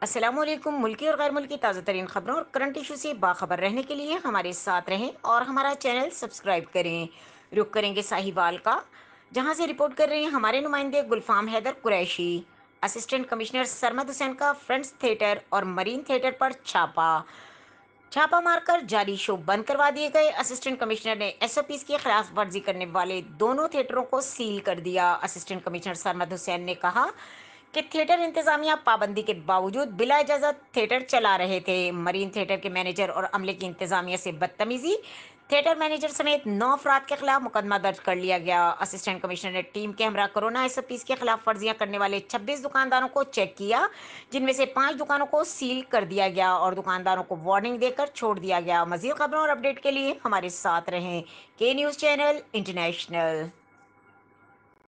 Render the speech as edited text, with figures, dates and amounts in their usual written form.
السلام علیکم۔ ملکی اور غیر ملکی تازہ ترین خبروں اور کرنٹ ایشو سے باخبر رہنے کے لیے ہمارے ساتھ رہیں اور ہمارا چینل سبسکرائب کریں۔ رخ کریں گے ساہیوال کا، جہاں سے رپورٹ کر رہے ہیں ہمارے نمائندے گلفام حیدر قریشی۔ اسسٹنٹ کمشنر سرمد حسین کا فرینڈز تھیٹر اور مرین تھیٹر پر چھاپا مار کر جاری شو بند کروا دیے گئے۔ اسسٹنٹ کمشنر نے ایس او پیز کی خلاف ورزی کرنے والے دونوں تھیٹروں کو سیل کر دیا۔ اسسٹنٹ کمشنر سرمد حسین نے کہا کہ تھیٹر انتظامیہ پابندی کے باوجود بلا اجازت تھیٹر چلا رہے تھے۔ مرین تھیٹر کے مینیجر اور عملے کی انتظامیہ سے بدتمیزی، تھیٹر مینیجر سمیت 9 افراد کے خلاف مقدمہ درج کر لیا گیا۔ اسسٹنٹ کمشنر نے ٹیم کے ہمراہ کورونا ایس او پیز کی خلاف ورزیاں کرنے والے 26 دکانداروں کو چیک کیا، جن میں سے 5 دکانوں کو سیل کر دیا گیا اور دکانداروں کو وارننگ دے کر چھوڑ دیا گیا۔ مزید خبروں اور اپڈیٹ کے لیے ہمارے ساتھ رہیں۔ کے نیوز چینل انٹرنیشنل۔